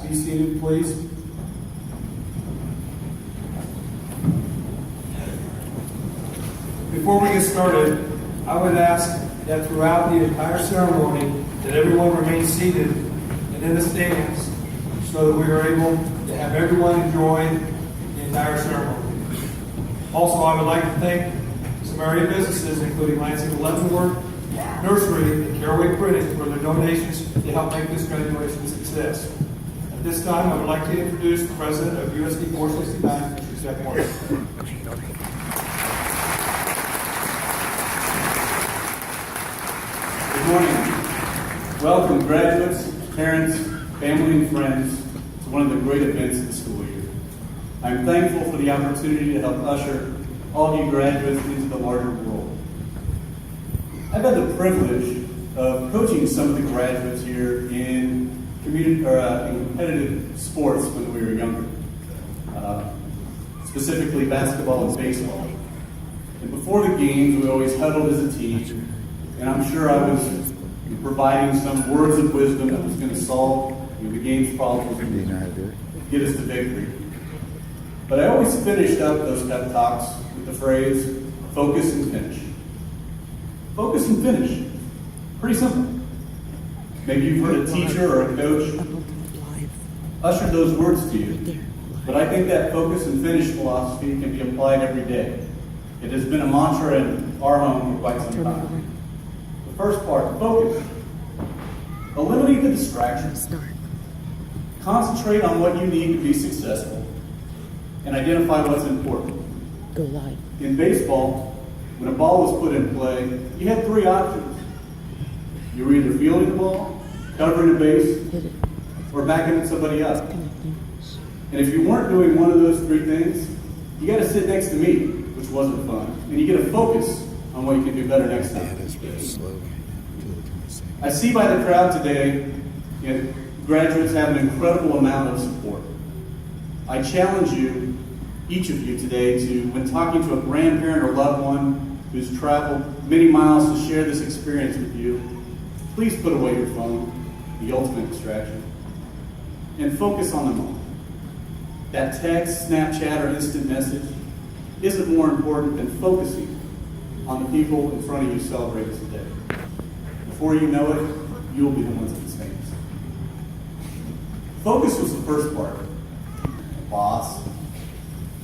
Be seated, please. Before we get started, I would ask that throughout the entire ceremony that everyone remain seated and in the stands so that we are able to have everyone enjoy the entire ceremony. Also, I would like to thank some area businesses, including Lansing Leavenworth Nursery and Caraway Printing, for their donations to help make this graduation a success. At this time, I would like to introduce the President of USD 469, Mr. Seth Morgan. Good morning. Welcome, graduates, parents, family, and friends, to one of the great events of the school year. I'm thankful for the opportunity to help usher all of you graduates into the larger world. I've had the privilege of coaching some of the graduates here in competitive sports when we were younger, specifically basketball and baseball. And before the games, we always huddled as a team, and I'm sure I was providing some words of wisdom that was going to solve the game's problems and get us to victory. But I always finished up those pep talks with the phrase, focus and finish. Focus and finish. Pretty simple. Maybe you've heard a teacher or a coach usher those words to you. But I think that focus and finish philosophy can be applied every day. It has been a mantra in our home for quite some time. The first part, focus. Eliminate the distractions. Concentrate on what you need to be successful. And identify what's important. Go live. In baseball, when a ball was put in play, you had three options. You were either fielding the ball, covering a base, or backing somebody up. And if you weren't doing one of those three things, you got to sit next to me, which wasn't fun. And you get to focus on what you can do better next time. I see by the crowd today, graduates have an incredible amount of support. I challenge you, each of you today, to, when talking to a grandparent or loved one who's traveled many miles to share this experience with you, please put away your phone, the ultimate distraction, and focus on the moment. That text, Snapchat, or instant message isn't more important than focusing on the people in front of you celebrating today. Before you know it, you'll be the ones in the stands. Focus was the first part. Boss,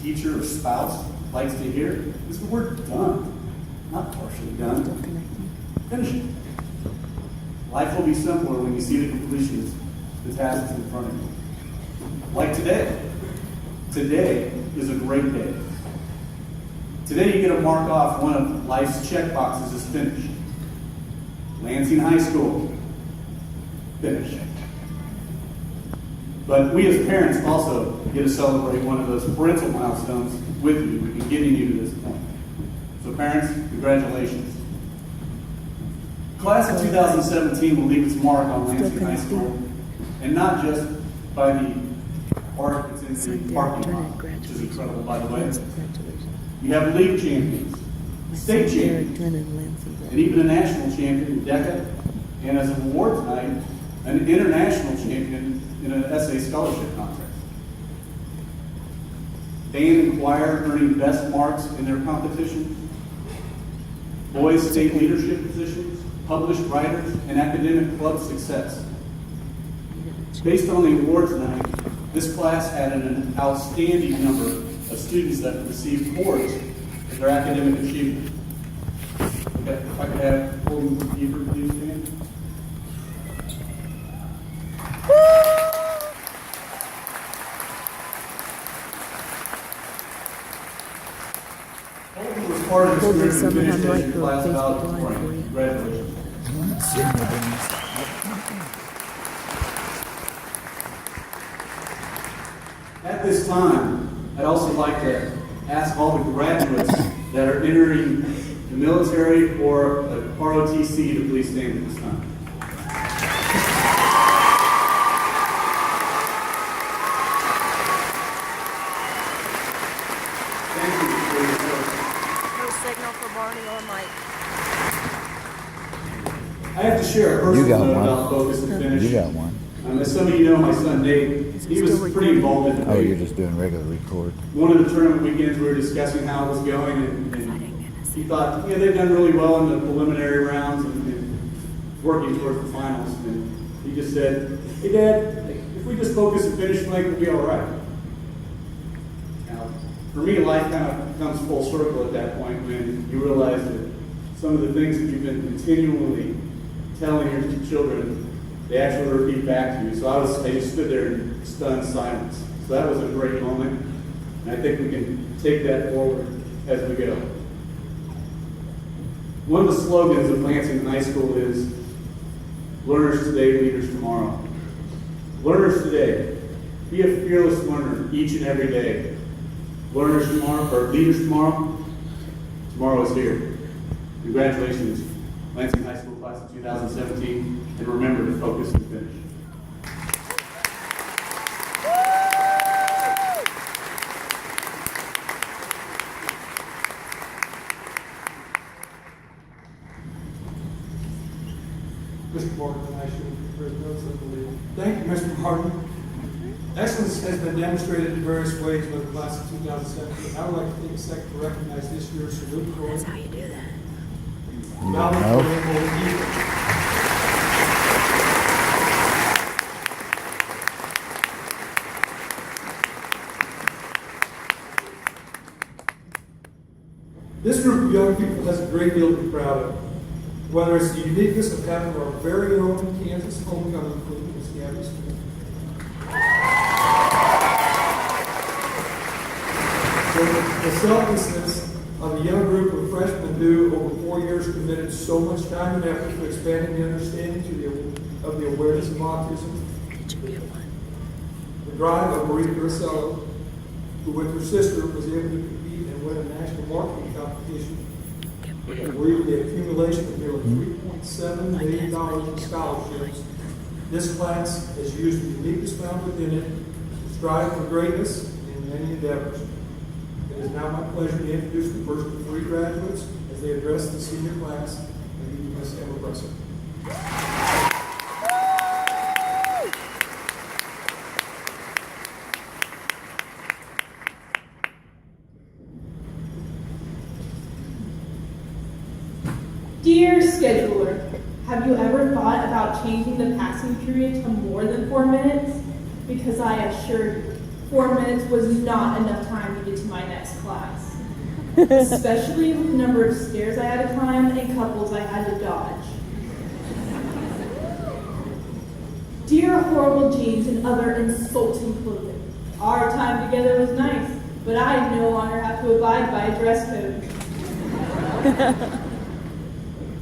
teacher, or spouse likes to hear is the word done, not partially done. Finish it. Life will be simpler when you see the completion of the tasks in front of you. Like today. Today is a great day. Today you get to mark off one of life's check boxes as finished. Lansing High School, finished. But we as parents also get to celebrate one of those parental milestones with you in getting you to this point. So parents, congratulations. Class of 2017 will leave its mark on Lansing High School, and not just by the art that's in the parking lot, which is incredible, by the way. You have league champions, state champions, and even a national champion in DECA, and as an award tonight, an international champion in an essay scholarship contest. Band and choir earning best marks in their competition. Boys state leadership positions, published writers, and academic club success. Based on the awards tonight, this class had an outstanding number of students that received awards for their academic achievement. Okay, if I could have Colton Kiefer, please stand. Colton was part of the student who finished as your class valedictorian. Congratulations. At this time, I'd also like to ask all the graduates that are entering the military or a ROTC to please stand at this time. Thank you for your service. No signal for Barney or Mike. I have to share a personal note about focus and finish. You got one. As some of you know, my son Nate he was pretty involved in the Oh, you're just doing regular record. one of the tournament weekends, we were discussing how it was going, and he thought, yeah, they've done really well in the preliminary rounds and working towards the finals. And he just said, hey, Dad, if we just focus and finish length, we'll be all right. Now, for me, life kind of comes full circle at that point when you realize that some of the things that you've been continually telling your children, they actually repeat back to you. So I just stood there in stunned silence. So that was a great moment, and I think we can take that forward as we go. One of the slogans of Lansing High School is, learners today, leaders tomorrow. Learners today, be a fearless learner each and every day. Learners tomorrow, or leaders tomorrow, tomorrow is here. Congratulations, Lansing High School class of 2017, and remember to focus and finish. Mr. Martin, I should have notes, I believe. Thank you, Mr. Martin. Excellence has been demonstrated in various ways by the class of 2017. I would like to take a second to recognize this year's salute corps. That's how you do that. You don't know? This group of young people has a great deal to be proud of. Whether it's the uniqueness of having our very own Kansas homecoming queen, Miss Gabby Smith, or the selflessness of a young group of freshmen who, over 4 years, committed so much time and effort to expanding the understanding of the awareness of autism. Did you get one? The drive of Maria Gracello, who with her sister was able to compete and win a national marketing competition. I believe the accumulation of nearly $3.7 million in scholarships. This class has used the uniqueness found within it to strive for greatness in many endeavors. It is now my pleasure to introduce the first of 3 graduates as they address the senior class and Miss Emma Russell. Dear scheduler, have you ever thought about changing the passing period to more than 4 minutes? Because I assure you, 4 minutes was not enough time to get to my next class. Especially with the number of stairs I had to climb and couples I had to dodge. Dear horrible jeans and other insulting clothing, our time together was nice, but I no longer have to abide by a dress code.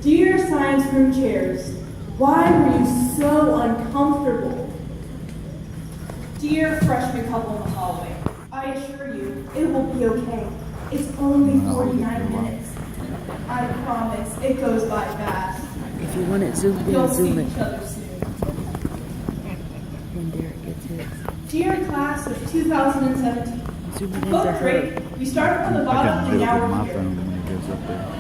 Dear science room chairs, why were you so uncomfortable? Dear freshman couple in the hallway, I assure you, it will be okay. It's only 49 minutes. I promise, it goes by fast. If you want it zoomed You'll in, see zoom it. each other soon. When Derek gets his. Dear class of 2017, Zoom it into both her. great. We started from the I bottom can and do it now with we're my here. phone when it goes up there.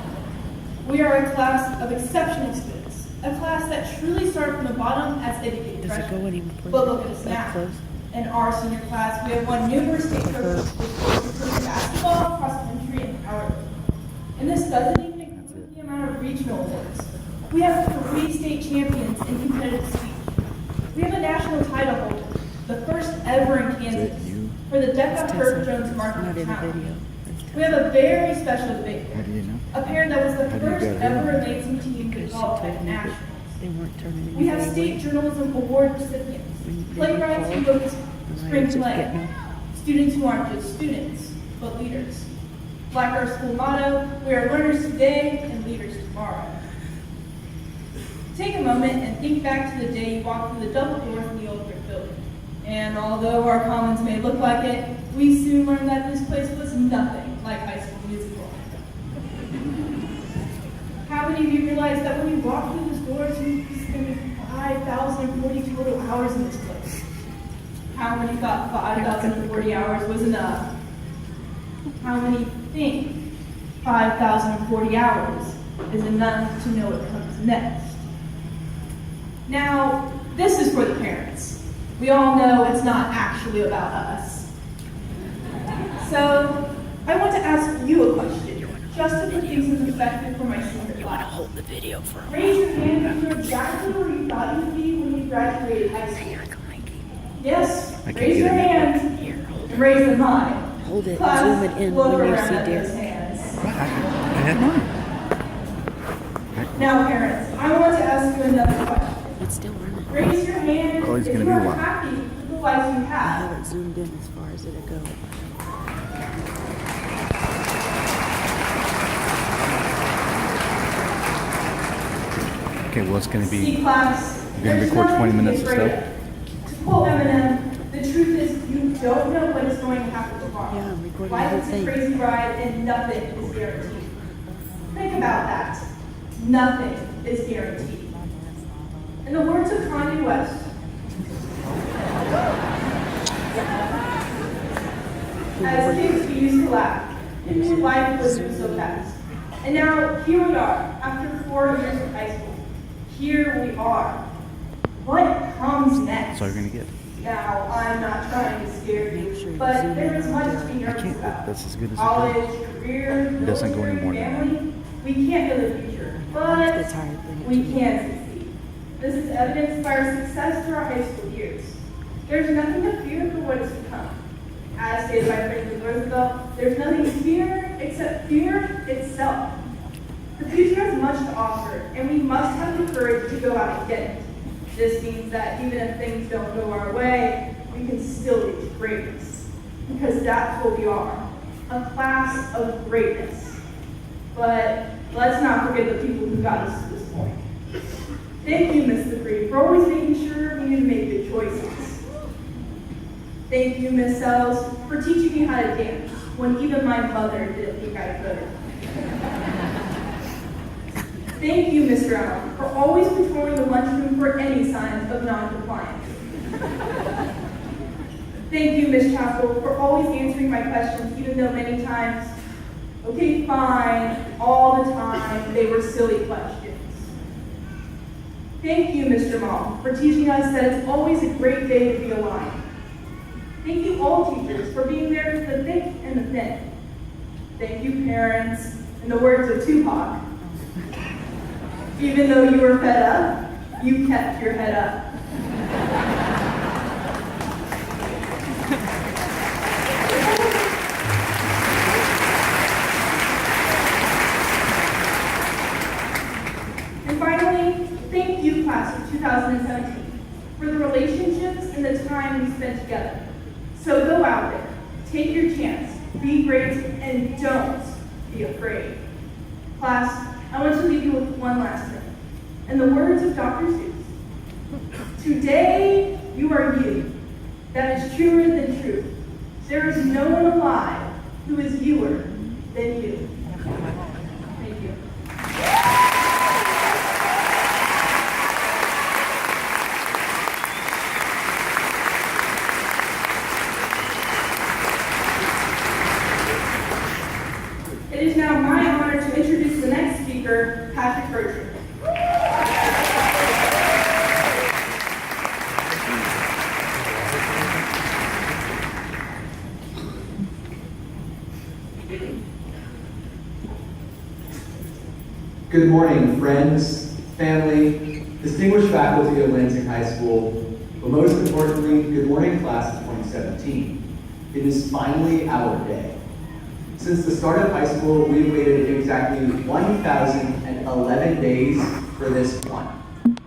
We are a class of exceptional students, a class that truly started from the bottom as educated Does it freshmen. go any closer? But look at us That now. close? In our senior class, we have won numerous state trophies including basketball, cross country, and powerlifting. And this doesn't even include the amount of regional awards. We have 3 state champions in competitive speech. We have a national title holder, the first ever in Kansas, you? for the Decca It's Herb Tessa. Jones Not Marketing in the Challenge. video. We have a very special debate How do you know? a pair that was the How do you first get it? ever Lansing team to Because she qualify told at me that nationals. they weren't turning We have anything state away. journalism award recipients, When they playwrights who call, go to and I spring was just play, getting up. students who aren't just students, but leaders. Like our school motto, we are learners today and leaders tomorrow. Take a moment and think back to the day you walked through the double doors in the old brick building. And although our commons may look like it, we soon learned that this place was nothing like High School Musical. How many of you realize that when you walk through those doors, you spend 5,040 total hours in this place? How many thought 5,040 hours was enough? How many think 5,040 hours is enough to know what comes next? Now, this is for the parents. we all know it's not actually about us. So, I want to ask you a question, just to put things in perspective for my senior class. Hold the video for a Raise your hand if you're exactly where you thought you'd be when you graduated high school. Yes, raise your hand and raise them high. Hold it, Class, zoom it in look when you around see at Derek. those hands. I had mine. Now, parents, I want to ask you another question. It's still running. Raise your hand Oh, he's if gonna you be are one. happy with the life you I have. haven't zoomed in as far as it'll go. Okay, well, it's going to See, be. class, You're gonna there's record 20 nothing to minutes be of afraid stuff? of. To quote Eminem, the truth is you don't know what is going to happen tomorrow. Yeah, I'm recording Life the is whole a thing. crazy ride and nothing is guaranteed. Think about that. Nothing is guaranteed. In the words of Kanye West, as kids we used to laugh, and life was moving so fast. And now here we are, after 4 years of high school. Here we are. What comes next? That's all you're going to get. Now, I'm not trying to scare Make sure you, you but zoom there in is on much there. to be I nervous can't. about. That's as good as it College, career, It doesn't go any more than that. family. We can't know the future, but Get tired, bring it we to me. can succeed. This is evidenced by our success through our high school years. There's nothing to fear for what is to come. As stated by Franklin Roosevelt, there's nothing to fear except fear itself. The future has much to offer, and we must have the courage to go out and get it. This means that even if things don't go our way, we can still reach greatness. Because that's what we are, a class of greatness. But let's not forget the people who got us to this point. Thank you, Ms. Dupree, for always making sure we need to make good choices. Thank you, Ms. Sells, for teaching me how to dance when even my mother didn't think I could. Thank you, Mr. Allen, for always patrolling the lunchroom for any signs of non-compliance. Thank you, Ms. Chappell, for always answering my questions, even though many times, okay, fine, all the time, they were silly questions. Thank you, Mr. Mom, for teaching us that it's always a great day to be alive. Thank you, all teachers, for being there for the thick and the thin. Thank you, parents, in the words of Tupac. Even though you were fed up, you kept your head up. And finally, thank you, class of 2017, for the relationships and the time we spent together. So go out there, take your chance, be great, and don't be afraid. Class, I want to leave you with one last thing. In the words of Dr. Seuss, today you are you. That is truer than truth. There is no one alive who is youer than you. Thank you. It is now my honor to introduce the next speaker, Patrick Bertram. Good morning, friends, family, distinguished faculty of Lansing High School, but most importantly, good morning, class of 2017. It is finally our day. Since the start of high school, we've waited exactly 1,011 days for this one.